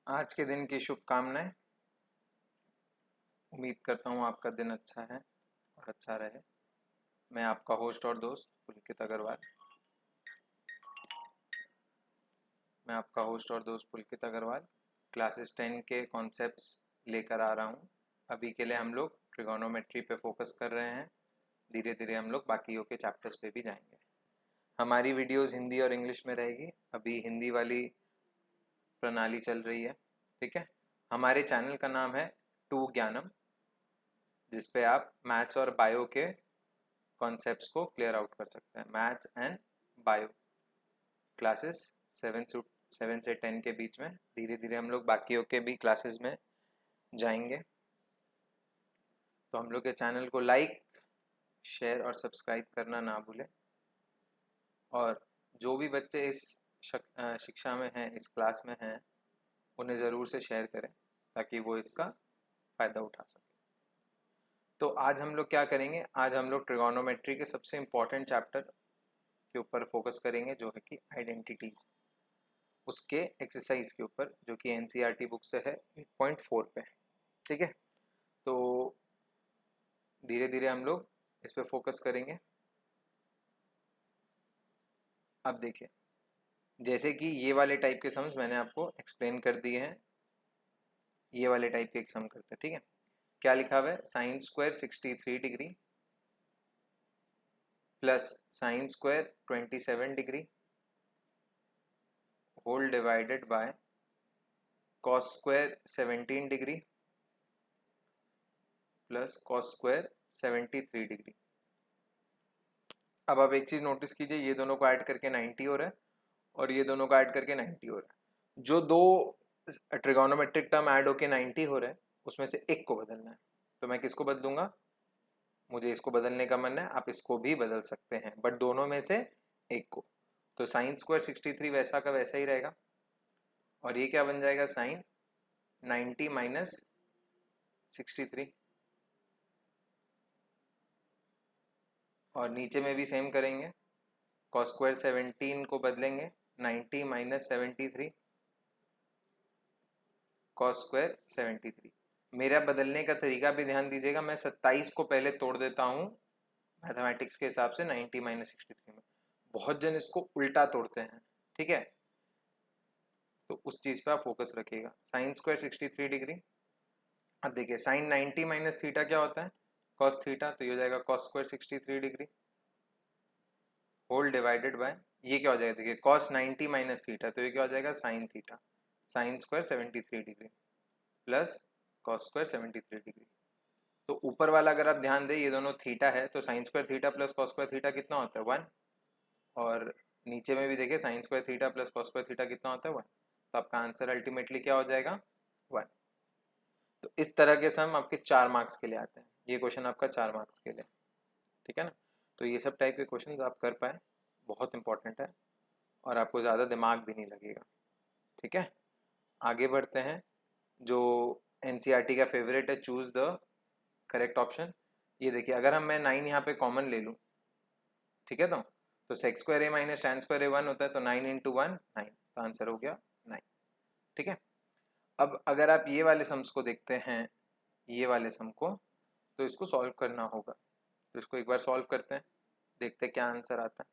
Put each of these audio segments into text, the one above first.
आज के दिन की शुभकामनाएं। उम्मीद करता हूँ आपका दिन अच्छा है और अच्छा रहे। मैं आपका होस्ट और दोस्त पुलकित अग्रवाल क्लासेस 10 के कॉन्सेप्ट्स लेकर आ रहा हूँ। अभी के लिए हम लोग ट्रिगोनोमेट्री पे फोकस कर रहे हैं। धीरे धीरे हम लोग बाकियों के चैप्टर्स पे भी जाएंगे। हमारी वीडियोस हिंदी और इंग्लिश में रहेगी। अभी हिंदी वाली प्रणाली चल रही है, ठीक है। हमारे चैनल का नाम है टू ज्ञानम, जिसपे आप मैथ्स और बायो के कॉन्सेप्ट्स को क्लियर आउट कर सकते हैं। मैथ्स एंड बायो क्लासेस 7 से 10 के बीच में। धीरे धीरे हम लोग बाकियों के भी क्लासेस में जाएंगे। तो हम लोग के चैनल को लाइक, शेयर और सब्सक्राइब करना ना भूलें। और जो भी बच्चे इस शिक्षा में हैं, इस क्लास में हैं, उन्हें ज़रूर से शेयर करें ताकि वो इसका फ़ायदा उठा सकें। तो आज हम लोग क्या करेंगे? आज हम लोग ट्रिगोनोमेट्री के सबसे इम्पॉर्टेंट चैप्टर के ऊपर फोकस करेंगे, जो है कि आइडेंटिटीज। उसके एक्सरसाइज के ऊपर, जो कि एनसीईआरटी बुक से है 8.4 पे, ठीक है। तो धीरे धीरे हम लोग इस पे फोकस करेंगे। अब देखिए, जैसे कि ये वाले टाइप के सम्स मैंने आपको एक्सप्लेन कर दिए हैं। ये वाले टाइप के एक सम करते हैं, ठीक है। क्या लिखा हुआ है? Sine square 63 degree plus sine square 27 degree whole divided by cos square 17 degree plus cos square 73 degree. अब आप एक चीज नोटिस कीजिए, ये दोनों को ऐड करके 90 हो रहा है और ये दोनों को ऐड करके 90 हो रहा है। जो दो ट्रिगोनोमेट्रिक टर्म ऐड होके 90 हो रहे हैं, उसमें से एक को बदलना है। तो मैं किसको बदलूंगा? मुझे इसको बदलने का मन है, आप इसको भी बदल सकते हैं, बट दोनों में से एक को। तो साइन स्क्वायर 63 वैसा का वैसा ही रहेगा और ये क्या बन जाएगा? Sine 90 minus 63। और नीचे में भी सेम करेंगे, कॉस स्क्वायर 17 को बदलेंगे 90 माइनस 73 कॉस स्क्वायर 73। मेरा बदलने का तरीका भी ध्यान दीजिएगा। मैं 27 को पहले तोड़ देता हूँ मैथमेटिक्स के हिसाब से 90 माइनस 63 में। बहुत जन इसको उल्टा तोड़ते हैं, ठीक है। तो उस चीज पे आप फोकस रखिएगा। Sine square 63 degree. अब देखिए, साइन 90 माइनस थीटा क्या होता है? Cos theta. तो ये हो जाएगा cos square 63 degree whole divided by, ये क्या हो जाएगा? देखिए, कॉस 90 माइनस थीटा, तो ये क्या हो जाएगा? Sine theta. Sine square 73 degree plus cos square 73 degree. तो ऊपर वाला अगर आप ध्यान दें, ये दोनों थीटा है, तो sine square theta plus cos square theta कितना होता है? 1। और नीचे में भी देखिए, sign square theta plus cos square theta कितना होता है? 1। तो आपका आंसर अल्टीमेटली क्या हो जाएगा? 1। तो इस तरह के सम आपके 4 मार्क्स के लिए आते हैं। ये क्वेश्चन आपका 4 मार्क्स के लिए, ठीक है ना। तो ये सब टाइप के क्वेश्चन आप कर पाए, बहुत इंपॉर्टेंट है और आपको ज़्यादा दिमाग भी नहीं लगेगा, ठीक है। आगे बढ़ते हैं। जो एनसीईआरटी का फेवरेट है, चूज द करेक्ट ऑप्शन। ये देखिए, अगर मैं 9 यहाँ पे कॉमन ले लूँ, ठीक है, तो sex square A minus tan square ए 1 होता है, तो 9 इंटू 1 9। तो आंसर हो गया 9, ठीक है। अब अगर आप ये वाले सम्स को देखते हैं, ये वाले सम को, तो इसको सॉल्व करना होगा। तो इसको एक बार सॉल्व करते हैं, देखते हैं क्या आंसर आता है,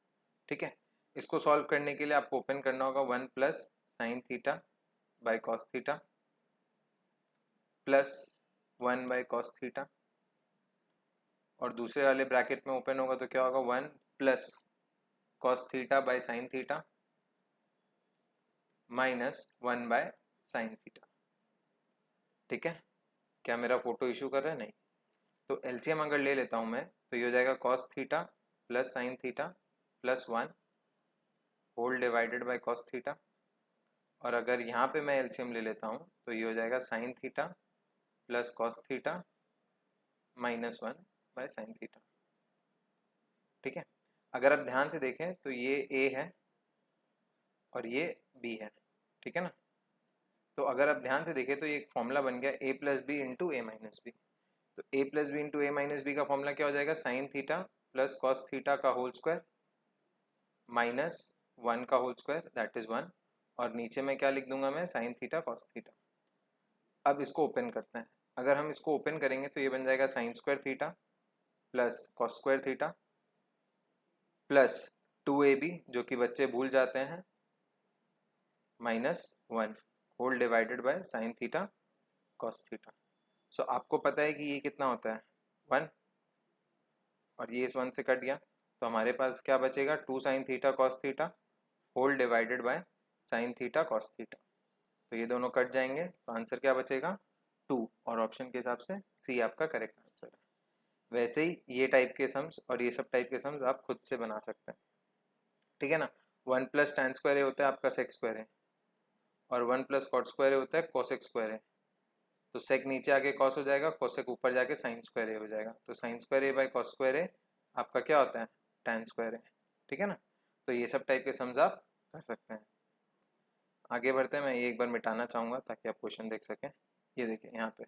ठीक है। इसको सॉल्व करने के लिए आपको ओपन करना होगा 1 plus sine theta by cos theta plus 1 by cos theta, और दूसरे वाले ब्रैकेट में ओपन होगा तो क्या होगा? 1 plus cos theta by sine theta minus 1 bye sine theta, ठीक है। क्या मेरा फोटो इशू कर रहा है? नहीं। तो एलसीएम अगर ले लेता हूं मैं, तो ये हो जाएगा cos theta plus sine theta plus 1 whole divided by cos theta. और अगर यहाँ पे मैं एलसीएम ले लेता हूँ, तो ये हो जाएगा sign theta plus cos theta minus 1 bye sine theta, ठीक है। अगर आप ध्यान से देखें तो ये ए है और ये बी है, ठीक है ना। तो अगर आप ध्यान से देखें तो ये एक फॉर्मूला बन गया ए प्लस बी इंटू ए माइनस बी। तो ए प्लस बी इंटू ए माइनस बी का फॉर्मूला क्या हो जाएगा? Sign theta plus cos theta का होल स्क्वायर माइनस 1 का होल स्क्वायर, दैट इज 1, और नीचे में क्या लिख दूंगा मैं, साइन थीटा कॉस थीटा। अब इसको ओपन करते हैं। अगर हम इसको ओपन करेंगे तो ये बन जाएगा sine square theta plus cos square theta plus 2ab, जो कि बच्चे भूल जाते हैं, -1 whole divided by sine theta cos theta. So आपको पता है कि ये कितना होता है 1, और ये इस 1 से कट गया, तो हमारे पास क्या बचेगा 2 sine theta cos theta whole divided by sine theta cos theta. तो ये दोनों कट जाएंगे, तो आंसर क्या बचेगा 2, और ऑप्शन के हिसाब से सी आपका करेक्ट आंसर है। वैसे ही ये टाइप के सम्स और ये सब टाइप के सम्स आप खुद से बना सकते हैं, ठीक है ना। 1 प्लस tan स्क्वायर होता है आपका सेक स्क्वायर है, और 1 प्लस कॉट स्क्वायर होता है कोसेक स्क्वायर है। तो सेक नीचे आके कॉस हो जाएगा, कोसेक ऊपर जाके साइन स्क्वायर ए हो जाएगा। तो sine square A by cos square A आपका क्या होता है tan स्क्वायर ए, ठीक है ना। तो ये सब टाइप के सम्स आप कर सकते हैं। आगे बढ़ते हैं, मैं ये एक बार मिटाना चाहूँगा ताकि आप क्वेश्चन देख सकें। ये देखिए यहाँ पे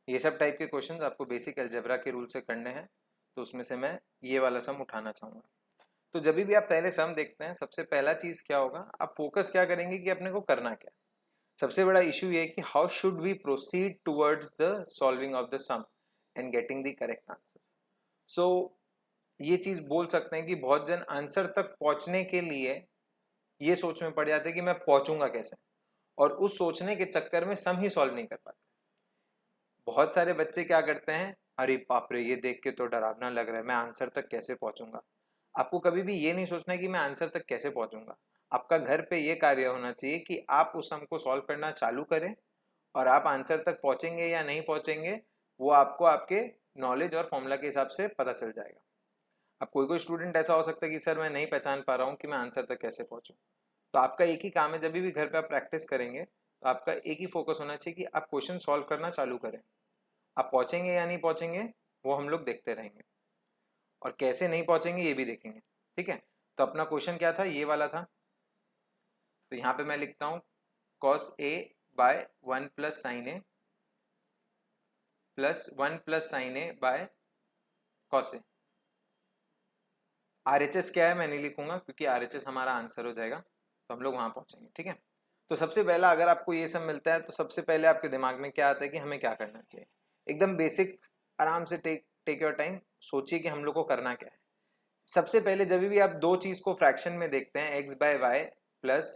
ये सब टाइप के क्वेश्चंस आपको बेसिक अलजेब्रा के रूल से करने हैं, तो उसमें से मैं ये वाला सम उठाना चाहूँगा। तो जब भी आप पहले सम देखते हैं, सबसे पहला चीज़ क्या होगा, आप फोकस क्या करेंगे कि अपने को करना क्या। सबसे बड़ा इशू ये है कि how should we proceed towards the solving of the sum and getting the correct answer. So ये चीज़ बोल सकते हैं कि बहुत जन आंसर तक पहुंचने के लिए ये सोच में पड़ जाते हैं कि मैं पहुंचूंगा कैसे, और उस सोचने के चक्कर में सम ही सॉल्व नहीं कर पाते। बहुत सारे बच्चे क्या करते हैं, अरे बाप रे ये देख के तो डरावना लग रहा है, मैं आंसर तक कैसे पहुंचूंगा। आपको कभी भी ये नहीं सोचना है कि मैं आंसर तक कैसे पहुंचूंगा। आपका घर पे ये कार्य होना चाहिए कि आप उस सम को सॉल्व करना चालू करें, और आप आंसर तक पहुंचेंगे या नहीं पहुंचेंगे वो आपको आपके नॉलेज और फॉर्मूला के हिसाब से पता चल जाएगा। अब कोई स्टूडेंट ऐसा हो सकता है कि सर मैं नहीं पहचान पा रहा हूँ कि मैं आंसर तक कैसे पहुंचूं। तो आपका एक ही काम है, जब भी घर पे आप प्रैक्टिस करेंगे तो आपका एक ही फोकस होना चाहिए कि आप क्वेश्चन सॉल्व करना चालू करें। आप पहुंचेंगे या नहीं पहुंचेंगे वो हम लोग देखते रहेंगे, और कैसे नहीं पहुंचेंगे ये भी देखेंगे, ठीक है। तो अपना क्वेश्चन क्या था, ये वाला था। तो यहाँ पे मैं लिखता हूँ cos a by 1 plus sine A plus 1 plus sine A by cos A. RHS क्या है मैं नहीं लिखूंगा, क्योंकि RHS हमारा आंसर हो जाएगा, तो हम लोग वहां पहुंचेंगे, ठीक है। तो सबसे पहला अगर आपको ये सब मिलता है तो सबसे पहले आपके दिमाग में क्या आता है कि हमें क्या करना चाहिए। एकदम बेसिक, आराम से टेक योर टाइम, सोचिए कि हम लोग को करना क्या है। सबसे पहले जब भी आप दो चीज को फ्रैक्शन में देखते हैं, x by y plus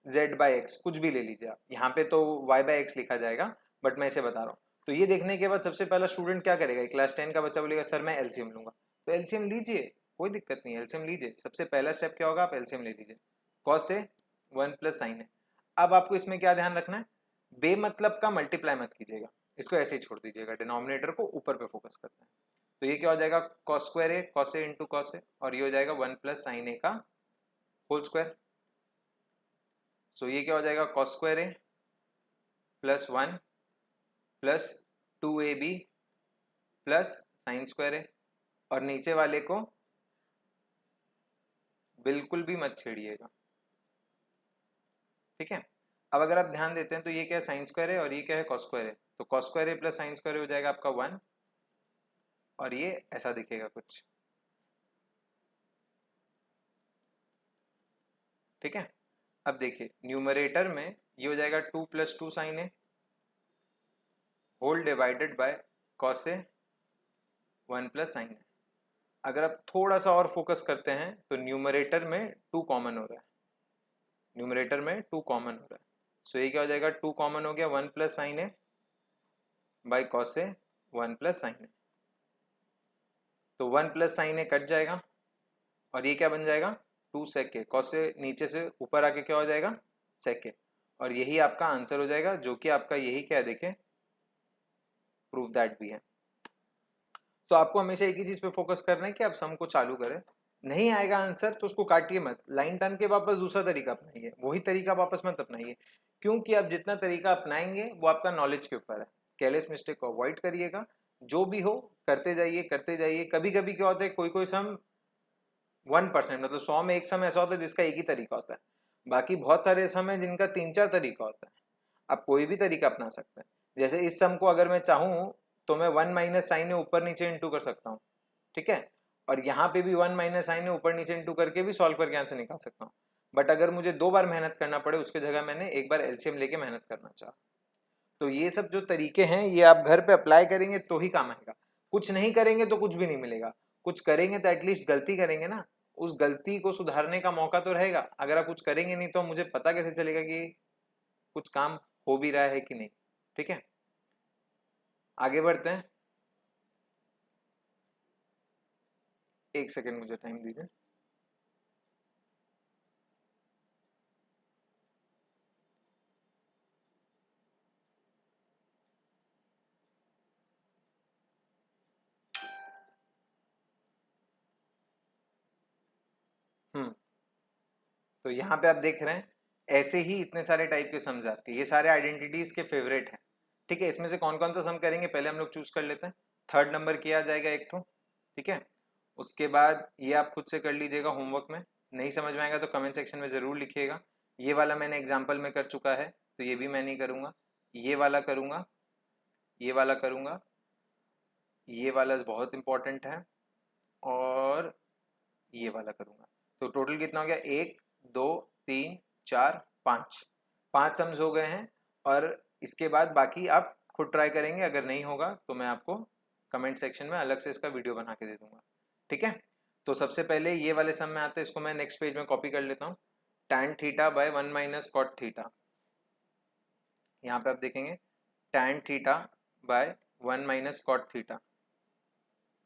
z by x, कुछ भी ले लीजिए आप, यहाँ पे तो वाई बाय एक्स लिखा जाएगा बट मैं इसे बता रहा हूँ। तो ये देखने के बाद सबसे पहला स्टूडेंट क्या करेगा, क्लास 10 का बच्चा बोलेगा सर मैं एलसीएम लूंगा। तो एलसीएम लीजिए, कोई दिक्कत नहीं है, एलसीएम लीजिए। सबसे पहला स्टेप क्या होगा, आप एलसीएम ले लीजिए। कॉस से 1 प्लस साइन है। अब आपको इसमें क्या ध्यान रखना है, बेमतलब का मल्टीप्लाई मत कीजिएगा, इसको ऐसे ही छोड़ दीजिएगा, डिनोमिनेटर को ऊपर पे फोकस करते हैं। तो ये क्या हो जाएगा cos square A, cos A into cos A, और ये हो जाएगा 1 प्लस साइन ए का होल स्क्वायर। सो ये क्या हो जाएगा cos square A plus 1 plus 2ab plus sine square A, और नीचे वाले को बिल्कुल भी मत छेड़िएगा, ठीक है। अब अगर आप ध्यान देते हैं तो ये क्या है साइन स्क्वायर है और ये क्या है कॉस स्क्वायर है। तो cos square A plus sine square हो जाएगा आपका 1, और ये ऐसा दिखेगा कुछ, ठीक है। अब देखिए न्यूमरेटर में ये हो जाएगा 2 plus 2 sine A whole divided by cos A 1 plus sine A. अगर आप थोड़ा सा और फोकस करते हैं तो न्यूमरेटर में 2 कॉमन हो रहा है, न्यूमरेटर में 2 कॉमन हो रहा है। सो ये क्या हो जाएगा 2 कॉमन हो गया 1 plus sine A by cos A 1 plus sine A. तो 1 प्लस साइन ए कट जाएगा, और ये क्या बन जाएगा 2 सेक ए। कॉस ए नीचे से ऊपर आके क्या हो जाएगा सेक ए, और यही आपका आंसर हो जाएगा, जो कि आपका यही क्या है देखें प्रूफ दैट भी है। तो आपको हमेशा एक ही चीज पे फोकस करना है कि आप सम को चालू करें। नहीं आएगा आंसर तो उसको काटिए मत, लाइन टर्न के वापस दूसरा तरीका अपनाइए, वही तरीका वापस मत अपनाइए, क्योंकि आप जितना तरीका अपनाएंगे वो आपका नॉलेज के ऊपर है। केयरलेस मिस्टेक को अवॉइड करिएगा, जो भी हो करते जाइए करते जाइए। कभी कभी क्या होता है कोई सम 1%, मतलब 100 में एक सम ऐसा होता है जिसका एक ही तरीका होता है, बाकी बहुत सारे सम है जिनका 3-4 तरीका होता है। आप कोई भी तरीका अपना सकते हैं। जैसे इस सम को अगर मैं चाहूँ तो मैं 1 माइनस साइन ऊपर नीचे इंटू कर सकता हूँ, ठीक है, और यहाँ पे भी 1 माइनस साइन ऊपर नीचे इंटू करके भी सॉल्व करके आंसर निकाल सकता हूँ। बट अगर मुझे 2 बार मेहनत करना पड़े उसके जगह मैंने एक बार एलसीएम लेके मेहनत करना चाहा। तो ये सब जो तरीके हैं ये आप घर पे अप्लाई करेंगे तो ही काम आएगा, कुछ नहीं करेंगे तो कुछ भी नहीं मिलेगा। कुछ करेंगे तो एटलीस्ट गलती करेंगे ना, उस गलती को सुधारने का मौका तो रहेगा। अगर आप कुछ करेंगे नहीं तो मुझे पता कैसे चलेगा कि कुछ काम हो भी रहा है कि नहीं। ठीक है, आगे बढ़ते हैं। एक सेकेंड मुझे टाइम दीजिए। तो यहाँ पे आप देख रहे हैं ऐसे ही इतने सारे टाइप के सम्स आपके, ये सारे आइडेंटिटीज के फेवरेट हैं। ठीक है, इसमें से कौन कौन सा सम करेंगे पहले हम लोग चूज कर लेते हैं। थर्ड नंबर किया जाएगा एक तो, ठीक है। उसके बाद ये आप खुद से कर लीजिएगा होमवर्क में, नहीं समझ में आएगा तो कमेंट सेक्शन में ज़रूर लिखिएगा। ये वाला मैंने एग्जाम्पल में कर चुका है तो ये भी मैं नहीं करूँगा। ये वाला करूँगा, ये वाला करूँगा, ये वाला बहुत इंपॉर्टेंट है, और ये वाला करूँगा। तो टोटल कितना हो गया, 1 2 3 4 5, 5 सम्स हो गए हैं। और इसके बाद बाकी आप खुद ट्राई करेंगे, अगर नहीं होगा तो मैं आपको कमेंट सेक्शन में अलग से इसका वीडियो बना के दे दूंगा। ठीक है, तो सबसे पहले ये वाले सम में आते हैं, इसको मैं नेक्स्ट पेज में कॉपी कर लेता हूँ। tan theta by 1 minus cot theta, यहाँ पे आप देखेंगे tan theta by 1 minus cot theta,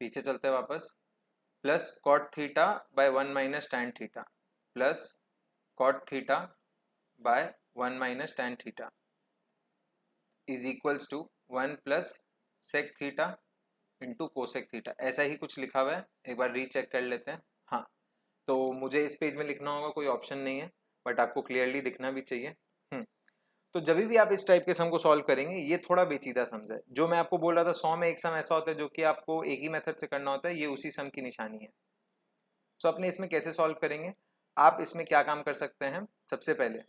पीछे चलते हैं वापस, plus cot theta by 1 minus tan theta, plus cot theta by 1 minus tan theta is equals to 1 plus sec theta into cosec theta. ऐसा ही कुछ लिखा हुआ है, एक बार रीचेक कर लेते हैं। हाँ, तो मुझे इस पेज में लिखना होगा, कोई ऑप्शन नहीं है, बट आपको क्लियरली दिखना भी चाहिए। तो जब भी आप इस टाइप के सम को सॉल्व करेंगे, ये थोड़ा पेचीदा सम है। जो मैं आपको बोल रहा था 100 में एक सम ऐसा होता है जो कि आपको एक ही मेथड से करना होता है, ये उसी सम की निशानी है। तो अपने इसमें कैसे सॉल्व करेंगे, आप इसमें क्या काम कर सकते हैं, सबसे पहले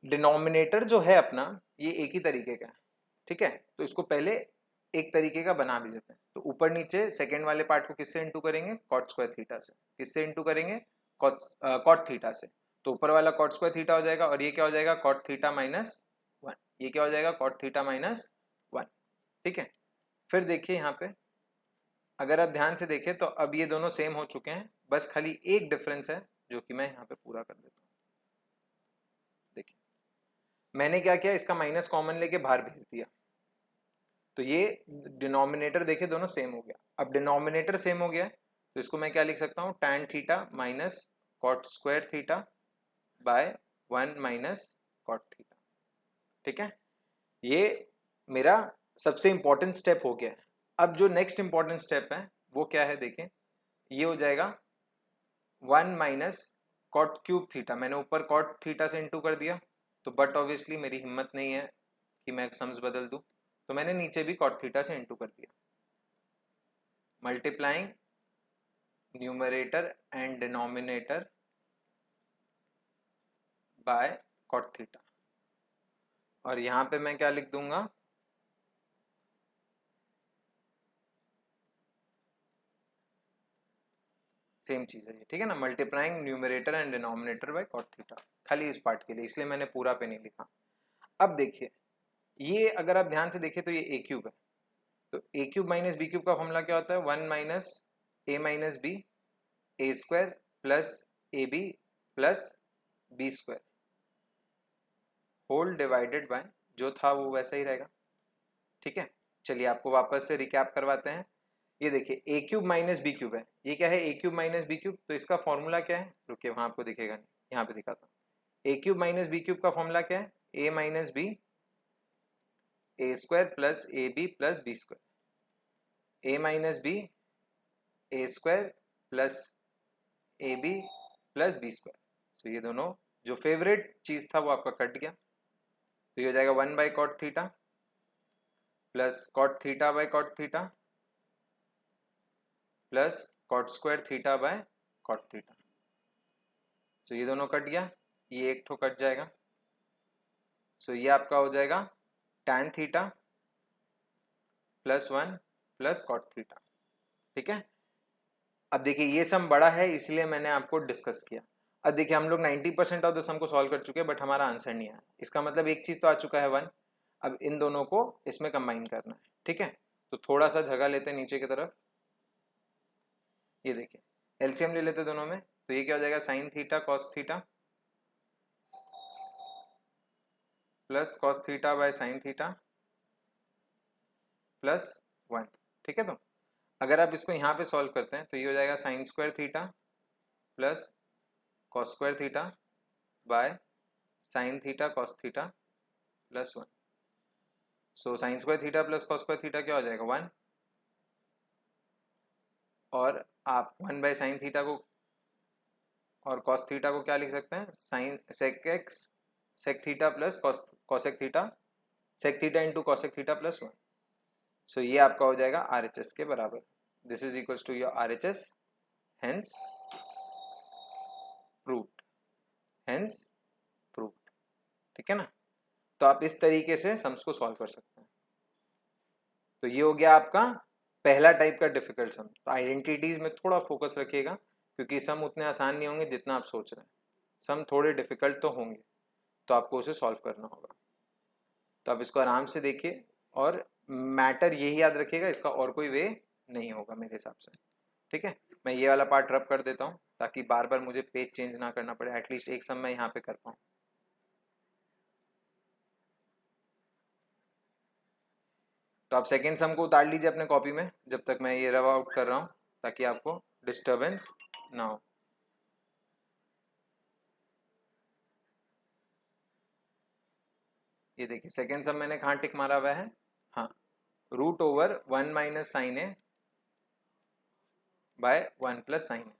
डिनोमिनेटर जो है अपना ये एक ही तरीके का है। ठीक है, तो इसको पहले एक तरीके का बना भी देते हैं। तो ऊपर नीचे सेकेंड वाले पार्ट को किससे इंटू करेंगे, कॉट स्क्वायर थीटा से। किससे इंटू करेंगे, कॉट थीटा से। तो ऊपर वाला कॉट स्क्वायर थीटा हो जाएगा, और ये क्या हो जाएगा, कॉट थीटा माइनस 1। ये क्या हो जाएगा, कॉट थीटा माइनस 1। ठीक है, फिर देखिए यहाँ पे अगर आप ध्यान से देखें तो अब ये दोनों सेम हो चुके हैं, बस खाली एक डिफरेंस है जो कि मैं यहाँ पे पूरा कर देता हूँ। देखिए मैंने क्या किया, इसका माइनस कॉमन लेके बाहर भेज दिया, तो ये डिनोमिनेटर देखिए दोनों सेम हो गया। अब डिनोमिनेटर सेम हो गया तो इसको मैं क्या लिख सकता हूँ, tan theta minus cot square theta by 1 minus cot theta. ठीक है, ये मेरा सबसे इंपॉर्टेंट स्टेप हो गया है। अब जो नेक्स्ट इंपॉर्टेंट स्टेप है वो क्या है, देखें ये हो जाएगा 1 माइनस कॉट क्यूब थीटा। मैंने ऊपर कॉट थीटा से इंटू कर दिया, तो बट ऑब्वियसली मेरी हिम्मत नहीं है कि मैं सम्स बदल दूं, तो मैंने नीचे भी कॉट थीटा से इंटू कर दिया। Multiplying numerator and denominator by cot theta, और यहां पे मैं क्या लिख दूंगा, सेम चीज है ये। ठीक है ना, multiplying numerator and denominator by cot theta, खाली इस पार्ट के लिए, इसलिए मैंने पूरा पे नहीं लिखा। अब देखिए ये अगर आप ध्यान से देखें तो ये ए क्यूब है, तो A cube minus B cube का फॉर्मूला क्या होता है, 1 minus A minus B, A square plus A B plus B square whole divided by, जो था वो वैसा ही रहेगा। ठीक है, चलिए आपको वापस से रिकैप करवाते हैं। ये देखिए ए क्यूब माइनस बी क्यूब है, ये क्या है, ए क्यूब माइनस बी क्यूब, तो इसका फॉर्मूला क्या है, रुकिए वहां आपको दिखेगा नहीं, यहाँ पे दिखाता हूँ। A cube minus B cube का फॉर्मूला क्या है, A minus B, A square plus A B plus B square, A minus B, A square plus A B plus B square. तो ये दोनों जो फेवरेट चीज था वो आपका कट गया, तो ये हो जाएगा 1 by cot theta plus cot theta by cot theta plus cot square theta by cot theta. तो ये दोनों कट गया, ये एक ठो कट जाएगा, सो ये आपका हो जाएगा tan theta plus 1 plus cot theta. ठीक है, अब देखिए ये सम बड़ा है इसलिए मैंने आपको डिस्कस किया। अब देखिए हम लोग 90% ऑफ द सम को सॉल्व कर चुके हैं बट हमारा आंसर नहीं आया, इसका मतलब एक चीज तो आ चुका है 1। अब इन दोनों को इसमें कंबाइन करना है, ठीक है। तो थोड़ा सा जगह लेते हैं नीचे की तरफ। ये देखिए एलसीएम ले लेते दोनों में, तो ये क्या हो जाएगा sign theta cos theta plus cos theta by sine theta plus 1, ठीक है। तो अगर आप इसको यहाँ पे सॉल्व करते हैं तो ये हो जाएगा sine square theta plus cos square theta bye sine theta cos theta plus 1। So sine square theta plus cos square theta क्या हो जाएगा 1, और आप 1 बाय साइन थीटा को और कॉस थीटा को क्या लिख सकते हैं sine sec x sec theta plus cosec theta sec theta into cosec theta plus 1। So ये आपका हो जाएगा RHS के बराबर। This is equals to your RHS, hence proved, hence proved, ठीक है ना। तो आप इस तरीके से सम्स को सॉल्व कर सकते हैं। तो ये हो गया आपका पहला टाइप का डिफिकल्ट सम। तो आइडेंटिटीज में थोड़ा फोकस रखिएगा क्योंकि सम उतने आसान नहीं होंगे जितना आप सोच रहे हैं, सम थोड़े डिफिकल्ट तो होंगे, तो आपको उसे सॉल्व करना होगा। तो आप इसको आराम से देखिए और मैटर यही याद रखिएगा, इसका और कोई वे नहीं होगा मेरे हिसाब से, ठीक है। मैं ये वाला पार्ट रब कर देता हूँ ताकि बार बार मुझे पेज चेंज ना करना पड़े, एटलीस्ट एक सम मैं यहाँ पे कर पाऊँ। तो आप सेकेंड सम को उतार लीजिए अपने कॉपी में जब तक मैं ये रब आउट कर रहा हूँ ताकि आपको डिस्टर्बेंस ना हो। ये देखिए सेकेंड सम मैंने कहाँ टिक मारा हुआ है, हाँ, root over 1 minus sine A bye 1 plus sine A.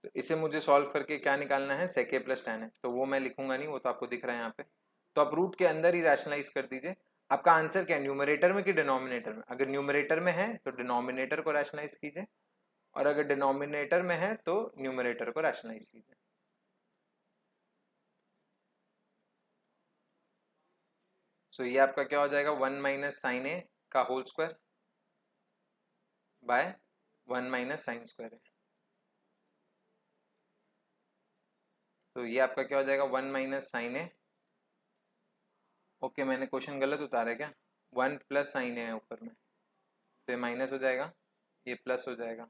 तो इसे मुझे सॉल्व करके क्या निकालना है सेक ए प्लस टेन ए, तो वो मैं लिखूंगा नहीं, वो तो आपको दिख रहा है यहाँ पे। तो आप रूट के अंदर ही रैशनलाइज कर दीजिए। आपका आंसर क्या है न्यूमरेटर में कि डिनोमिनेटर में? अगर न्यूमरेटर में है तो डिनोमिनेटर को रैशनलाइज कीजिए, और अगर डिनोमिनेटर में है तो न्यूमरेटर को रैशनलाइज कीजिए। सो ये आपका क्या हो जाएगा 1 माइनस साइन ए का whole square by 1 minus sine square A. तो ये आपका क्या हो जाएगा 1 माइनस साइन ए, ओके मैंने क्वेश्चन गलत उतारा है क्या, 1 प्लस साइन ए है ऊपर में, तो ये माइनस हो जाएगा, ये प्लस हो जाएगा।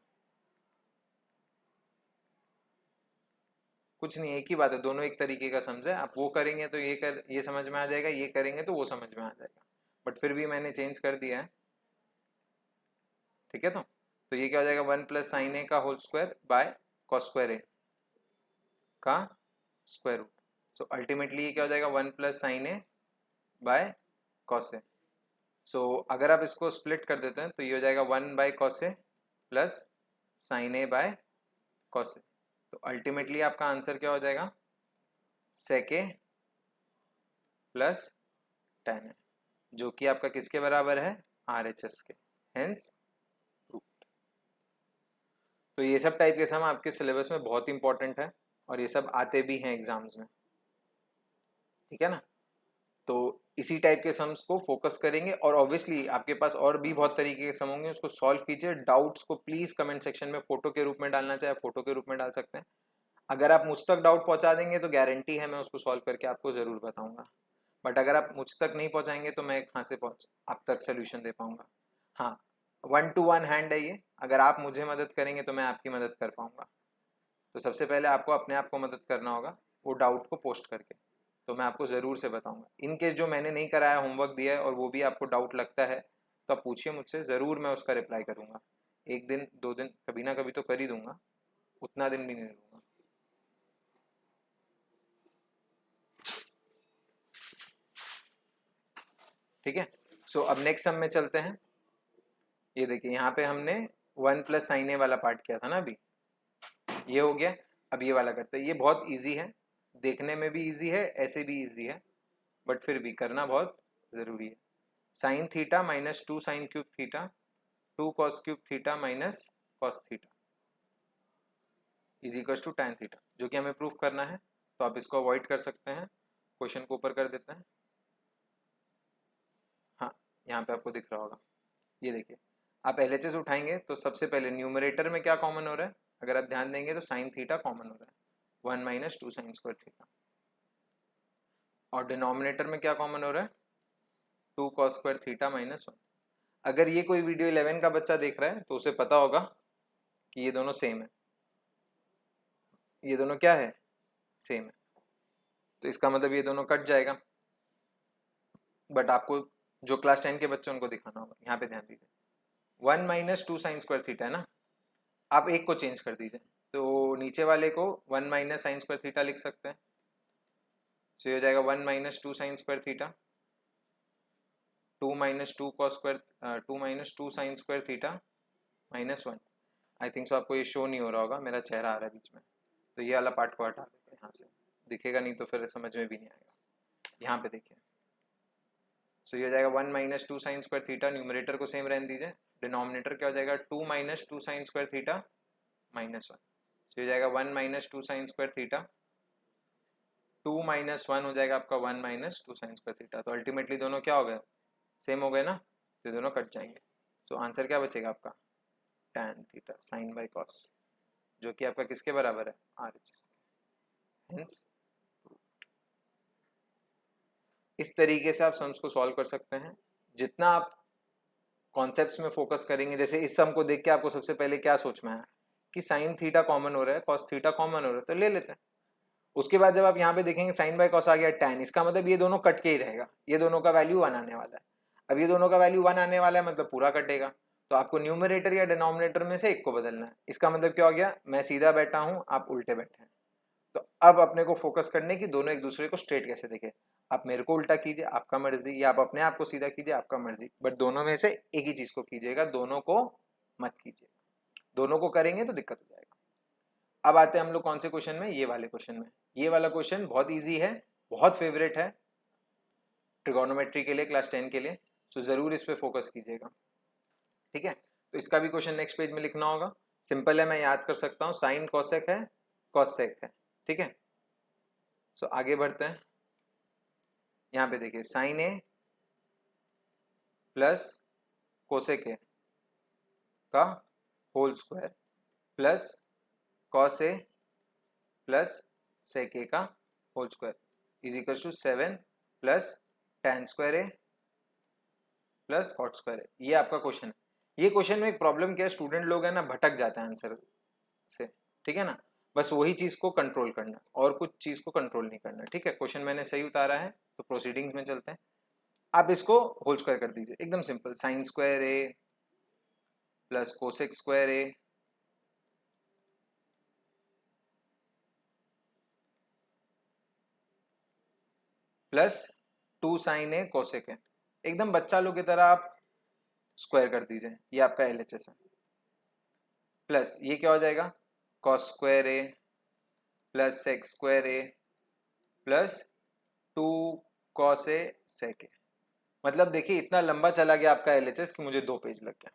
कुछ नहीं, एक ही बात है, दोनों एक तरीके का समझे। आप वो करेंगे तो ये समझ में आ जाएगा, ये करेंगे तो वो समझ में आ जाएगा, बट फिर भी मैंने चेंज कर दिया है, ठीक है। तो ये क्या हो जाएगा 1 प्लस साइन ए का whole square by cos square A का स्क्वायर रूट। सो अल्टीमेटली ये क्या हो जाएगा 1 plus sine A by cos A. So अगर आप इसको स्प्लिट कर देते हैं तो ये हो जाएगा 1 by cos A plus sine A by cos A. तो अल्टीमेटली आपका आंसर क्या हो जाएगा सेक ए प्लस टेन ए, जो कि आपका किसके बराबर है RHS के, हेंस प्रूव्ड। तो ये सब टाइप के सम आपके सिलेबस में बहुत इंपॉर्टेंट है और ये सब आते भी हैं एग्जाम्स में, ठीक है ना। तो इसी टाइप के सम्स को फोकस करेंगे, और ऑब्वियसली आपके पास और भी बहुत तरीके के सम होंगे, उसको सॉल्व कीजिए। डाउट्स को प्लीज कमेंट सेक्शन में फोटो के रूप में डालना चाहे फोटो के रूप में डाल सकते हैं। अगर आप मुझ तक डाउट पहुंचा देंगे तो गारंटी है मैं उसको सॉल्व करके आपको जरूर बताऊंगा, बट अगर आप मुझ तक नहीं पहुंचाएंगे तो मैं कहाँ से पहुंच आप तक सोल्यूशन दे पाऊंगा। हाँ, 1 to 1 हैंड है ये, अगर आप मुझे मदद करेंगे तो मैं आपकी मदद कर पाऊंगा। तो सबसे पहले आपको अपने आप को मदद करना होगा वो डाउट को पोस्ट करके, तो मैं आपको ज़रूर से बताऊंगा। इन केस जो मैंने नहीं कराया होमवर्क दिया है और वो भी आपको डाउट लगता है तो आप पूछिए मुझसे, ज़रूर मैं उसका रिप्लाई करूंगा। एक दिन 2 दिन कभी ना कभी तो कर ही दूंगा, उतना दिन भी नहीं लूंगा। ठीक है। सो अब नेक्स्ट सम में चलते हैं। ये देखिए यहाँ पे हमने 1 प्लस साइन ए वाला पार्ट किया था ना अभी, ये हो गया। अब ये वाला करते हैं, ये बहुत इजी है, देखने में भी इजी है, ऐसे भी इजी है, बट फिर भी करना बहुत ज़रूरी है। Sine theta minus 2 sine cube theta 2 cos cube theta minus cos theta is equal to tan theta, जो कि हमें प्रूफ करना है। तो आप इसको अवॉइड कर सकते हैं, क्वेश्चन को ऊपर कर देते हैं। हाँ, यहाँ पे आपको दिख रहा होगा, ये देखिए आप LHS उठाएंगे तो सबसे पहले न्यूमरेटर में क्या कॉमन हो रहा है, अगर आप ध्यान देंगे तो साइन थीटा कॉमन हो रहा है, 1 माइनस 2 साइन स्क्वायर थीटा, और डिनोमिनेटर में क्या कॉमन हो रहा है, 2 कॉस स्क्वायर थीटा माइनस 1। अगर ये कोई वीडियो 11 का बच्चा देख रहा है तो उसे पता होगा कि ये दोनों सेम है, ये दोनों क्या है, सेम है, तो इसका मतलब ये दोनों कट जाएगा। बट आपको जो क्लास 10 के बच्चे उनको दिखाना होगा, यहाँ पे ध्यान दीजिए, 1 माइनस 2 साइन स्क्वायर थीटा है ना, आप एक को चेंज कर दीजिए, तो नीचे वाले को 1 माइनस साइन स्क्वायर थीटा लिख सकते हैं, तो ये हो जाएगा 1 minus 2 sign square theta, 2 minus 2 cos square 2 minus 2 sign square theta minus 1। I think so आपको ये शो नहीं हो रहा होगा, मेरा चेहरा आ रहा है बीच में, तो ये वाला पार्ट को हटा देते हैं, यहाँ से दिखेगा नहीं तो फिर समझ में भी नहीं आएगा। यहाँ पे देखिए, सो ये हो जाएगा 1 minus 2 sign square theta, numerator को सेम रहने दीजिए, डिनोमिनेटर क्या हो जाएगा 2 minus 2 sign square theta minus 1, so ये हो जाएगा 1 minus 2 sign square theta, 2 minus 1 हो जाएगा आपका 1 माइनस 2 साइन स्क्वायर थीटा। तो अल्टीमेटली दोनों क्या हो गए, सेम हो गए ना, तो दोनों कट जाएंगे, तो आंसर क्या बचेगा आपका, tan theta sine by cos, जो कि आपका किसके बराबर है, RHS। हेंस इस तरीके से आप सम्स को सॉल्व कर सकते हैं। जितना आप कॉन्सेप्ट्स में फोकस करेंगे, जैसे इस सम को देख के आपको सबसे पहले क्या सोच में आया कि साइन थीटा कॉमन हो रहा है, कॉस थीटा कॉमन हो रहा है, तो ले लेते हैं। उसके बाद जब आप यहाँ पे देखेंगे साइन बाय कॉस आ गया tan, इसका मतलब ये दोनों कट के ही रहेगा, ये दोनों का वैल्यू 1 आने वाला है। अब ये दोनों का वैल्यू 1 आने वाला है मतलब पूरा कटेगा, तो आपको न्यूमरेटर या डिनोमिनेटर में से एक को बदलना है। इसका मतलब क्या हो गया, मैं सीधा बैठा हूँ, आप उल्टे बैठे हैं, तो अब अपने को फोकस करने की दोनों एक दूसरे को स्ट्रेट कैसे देखे। आप मेरे को उल्टा कीजिए, आपका मर्जी, या आप अपने आप को सीधा कीजिए, आपका मर्जी, बट दोनों में से एक ही चीज को कीजिएगा, दोनों को मत कीजिए। दोनों को करेंगे तो दिक्कत हो जाएगा। अब आते हैं हम लोग कौन से क्वेश्चन में, ये वाले क्वेश्चन में। ये वाला क्वेश्चन बहुत इजी है, बहुत फेवरेट है ट्रिगोनोमेट्री के लिए, क्लास 10 के लिए, तो जरूर इस पे फोकस कीजिएगा, ठीक है। तो इसका भी क्वेश्चन नेक्स्ट पेज में लिखना होगा, सिंपल है, मैं याद कर सकता हूँ, साइन कोसेक है, कॉसेक है, ठीक है। सो आगे बढ़ते हैं, यहाँ पे देखिए sine A plus cosec A का whole square plus cos A plus sec A का whole square is equal to 7 plus tan square A plus cot square A. ये आपका क्वेश्चन है। ये क्वेश्चन में एक प्रॉब्लम क्या है, स्टूडेंट लोग है ना भटक जाते हैं आंसर से, ठीक है ना, बस वही चीज को कंट्रोल करना और कुछ चीज को कंट्रोल नहीं करना, ठीक है। क्वेश्चन मैंने सही उतारा है, तो प्रोसीडिंग्स में चलते हैं। आप इसको होल स्क्वायर कर दीजिए, एकदम simple, sine square A plus cosec square A plus 2 sine A cosec A, एकदम बच्चा लोग की तरह आप स्क्वायर कर दीजिए, ये आपका LHS है। प्लस ये क्या हो जाएगा, cos square A plus sec square A plus 2 cos A सेक ए। मतलब देखिए इतना लंबा चला गया आपका LHS कि मुझे 2 पेज लग गया,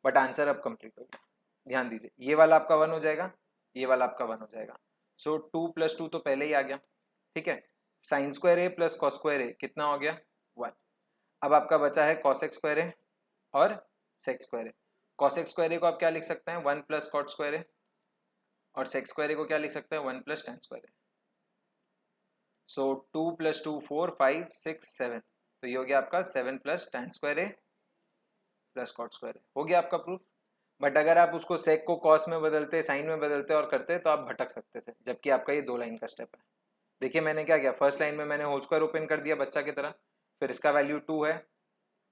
बट आंसर अब कंप्लीट हो गया। ध्यान दीजिए, ये वाला आपका 1 हो जाएगा, ये वाला आपका 1 हो जाएगा, सो 2 प्लस 2 तो पहले ही आ गया, ठीक है। Sine square A plus cos square ए कितना हो गया, 1। अब आपका बचा है कॉसेक स्क्वायर ए और सेक स्क्वायर ए। कॉसेक स्क्वायर ए को आप क्या लिख सकते हैं, 1 प्लस कॉट स्क्वायर ए, और सेक स्क्वायर ए को क्या लिख सकते हैं, 1 प्लस tan स्क्वायर ए। सो 2 प्लस 2 4 5 6 7, तो ये हो गया आपका 7 plus tan square A plus cot square ए, हो गया आपका प्रूफ। बट अगर आप उसको सेक को कॉस में बदलते, साइन में बदलते और करते तो आप भटक सकते थे, जबकि आपका ये 2 लाइन का स्टेप है। देखिए मैंने क्या किया, फर्स्ट लाइन में मैंने होल स्क्वायर ओपन कर दिया बच्चा की तरह, फिर इसका वैल्यू 2 है,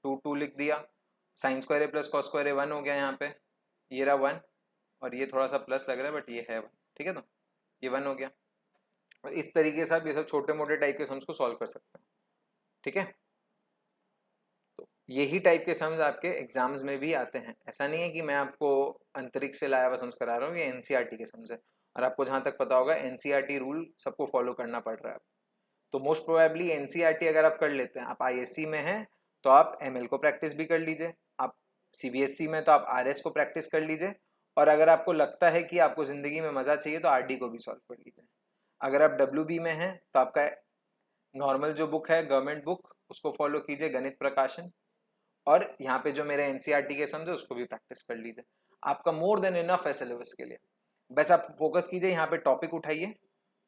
2 लिख दिया, sign square A plus cos square ए 1 हो गया यहाँ पे, ये रहा 1, और ये थोड़ा सा प्लस लग रहा है बट ये है 1, ठीक है, तो ये 1 हो गया। और इस तरीके से आप ये सब छोटे मोटे टाइप के सम्स को सॉल्व कर सकते हैं, ठीक है। तो यही टाइप के सम्स आपके एग्जाम्स में भी आते हैं, ऐसा नहीं है कि मैं आपको अंतरिक्ष से लाया हुआ सम्स करा रहा हूँ, ये NCERT के सम्स है, और आपको जहाँ तक पता होगा NCERT रूल सबको फॉलो करना पड़ रहा है। तो मोस्ट प्रोबेबली NCERT अगर आप कर लेते हैं, आप ISC में हैं तो आप ML को प्रैक्टिस भी कर लीजिए, आप CBSE में तो आप RS को प्रैक्टिस कर लीजिए, और अगर आपको लगता है कि आपको ज़िंदगी में मज़ा चाहिए तो RD को भी सॉल्व कर लीजिए। अगर आप WB में हैं तो आपका नॉर्मल जो बुक है गवर्नमेंट बुक, उसको फॉलो कीजिए, गणित प्रकाशन, और यहाँ पे जो मेरे एनसीईआरटी के सम्स है उसको भी प्रैक्टिस कर लीजिए। आपका मोर देन इनफ है सिलेबस के लिए। बस आप फोकस कीजिए, यहाँ पे टॉपिक उठाइए,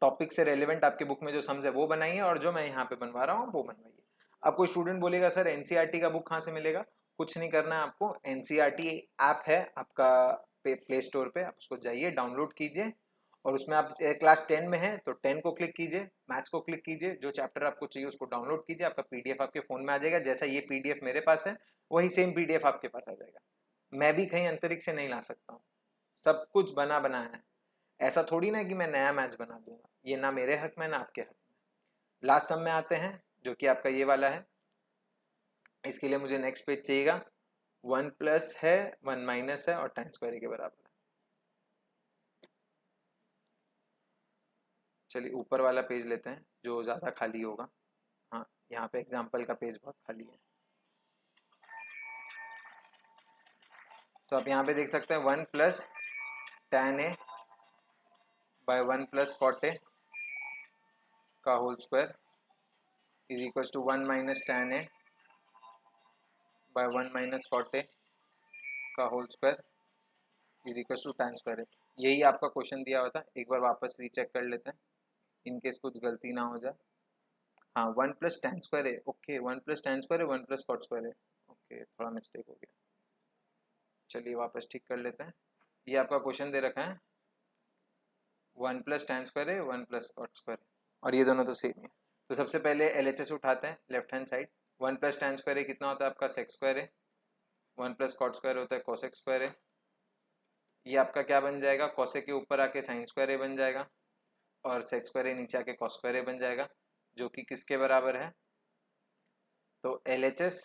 टॉपिक से रेलिवेंट आपके बुक में जो सम्स है वो बनाइए, और जो मैं यहाँ पे बनवा रहा हूँ वो बनवाइए। अब कोई स्टूडेंट बोलेगा सर एनसीईआरटी का बुक कहाँ से मिलेगा? कुछ नहीं करना है आपको, एनसीईआरटी ऐप है आपका प्ले स्टोर पे, आप उसको जाइए डाउनलोड कीजिए, और उसमें आप क्लास 10 में है तो 10 को क्लिक कीजिए, मैथ्स को क्लिक कीजिए, जो चैप्टर आपको चाहिए उसको डाउनलोड कीजिए, आपका पीडीएफ आपके फोन में आ जाएगा। जैसा ये पीडीएफ मेरे पास है वही सेम पीडीएफ आपके पास आ जाएगा। मैं भी कहीं अंतरिक्ष से नहीं ला सकता हूँ, सब कुछ बना बनाया है। ऐसा थोड़ी ना कि मैं नया मैथ्स बना दूंगा, ये ना मेरे हक में ना आपके हक में। लास्ट सम में आते हैं जो कि आपका ये वाला है। इसके लिए मुझे नेक्स्ट पेज चाहिएगा। 1 प्लस है 1 माइनस है और tan स्क्वायर के बराबर है। चलिए ऊपर वाला पेज लेते हैं जो ज़्यादा खाली होगा। हाँ, यहाँ पे एग्जाम्पल का पेज बहुत खाली है। तो आप यहाँ पे देख सकते हैं 1 plus tan a by 1 plus cot a का whole square is equal to 1 minus tan a by 1 minus cot a का whole square is equal to tan square. यही आपका क्वेश्चन दिया हुआ था, एक बार वापस रीचेक कर लेते हैं इनकेस कुछ गलती ना हो जाए। हाँ 1 प्लस tan स्क्वायर है, ओके 1 प्लस tan स्क्वायर है 1 प्लस cot स्क्वायर है, ओके थोड़ा मिस्टेक हो गया। चलिए वापस ठीक कर लेते हैं। ये आपका क्वेश्चन दे रखा है 1 प्लस tan स्क्वायर है 1 प्लस cot स्क्वायर है, और ये दोनों तो सेम है। तो सबसे पहले LHS उठाते हैं left hand side. 1 plus tan square है कितना होता है आपका sec स्क्वायर है, 1 प्लस cot स्क्वायर होता है cosec स्क्वायर है। ये आपका क्या बन जाएगा, cosec के ऊपर आके sin स्क्वायर है बन जाएगा, और sec स्क्वायर है नीचे आके cos स्क्वायर है बन जाएगा, जो कि किसके बराबर है? तो LHS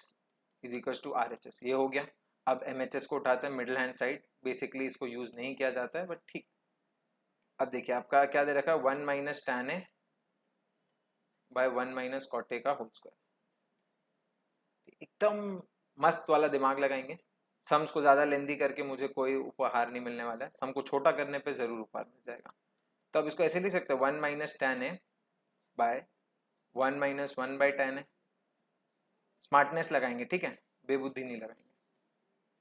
is equal to RHS, ये हो गया। अब MHS को उठाते हैं मिडिल हैंड साइड, बेसिकली इसको यूज नहीं किया जाता है बट ठीक। अब देखिए आपका क्या दे रखा है 1 minus tan a by 1 minus cot a का होल स्क्वायर। एकदम मस्त वाला दिमाग लगाएंगे। सम्स को ज्यादा लेंदी करके मुझे कोई उपहार नहीं मिलने वाला है, सम को छोटा करने पे जरूर उपहार मिल जाएगा। तो अब इसको ऐसे लिख सकते हैं 1 minus tan a by 1 minus 1 by tan a। Smartness लगाएंगे, ठीक है, बेबुद्धि नहीं लगाएंगे।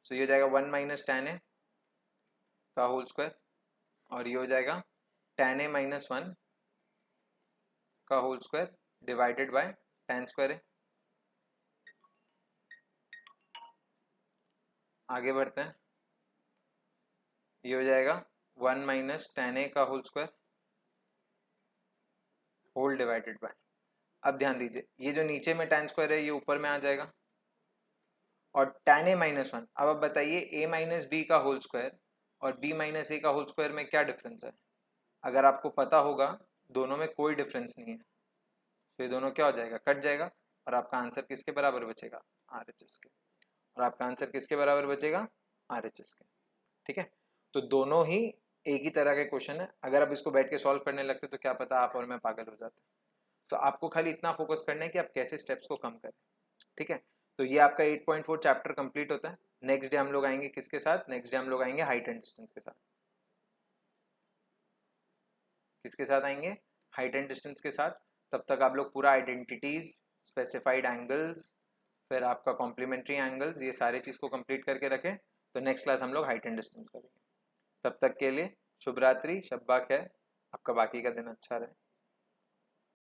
सो ये हो जाएगा 1 माइनस tan a का होल स्क्वायर, और ये हो जाएगा tan a माइनस 1 का whole square divided by tan square है। आगे बढ़ते हैं, ये हो जाएगा 1 माइनस tan a का whole square whole divided by. अब ध्यान दीजिए ये जो नीचे में tan स्क्वायर है ये ऊपर में आ जाएगा, और tan a माइनस 1। अब आप बताइए a माइनस बी का होल स्क्वायर और b माइनस a का होल स्क्वायर में क्या डिफरेंस है? अगर आपको पता होगा दोनों में कोई डिफरेंस नहीं है तो ये दोनों क्या हो जाएगा, कट जाएगा, और आपका आंसर किसके बराबर बचेगा? RHS के। और आपका आंसर किसके बराबर बचेगा? RHS के। ठीक है, तो दोनों ही एक ही तरह के क्वेश्चन है। अगर आप इसको बैठ के सॉल्व करने लगते तो क्या पता आप और मैं पागल हो जाते। तो आपको खाली इतना फोकस करना है कि आप कैसे स्टेप्स को कम करें। ठीक है, तो ये आपका 8.4 चैप्टर कंप्लीट होता है। नेक्स्ट डे हम लोग आएंगे किसके साथ? नेक्स्ट डे हम लोग आएंगे हाइट एंड डिस्टेंस के साथ। किसके साथ आएंगे? हाइट एंड डिस्टेंस के साथ। तब तक आप लोग पूरा आइडेंटिटीज, स्पेसिफाइड एंगल्स, फिर आपका कॉम्प्लीमेंट्री एंगल्स, ये सारे चीज़ को कंप्लीट करके रखें। तो नेक्स्ट क्लास हम लोग हाइट एंड डिस्टेंस करेंगे। तब तक के लिए शुभ रात्रि, शब्बा खैर, आपका बाकी का दिन अच्छा रहे।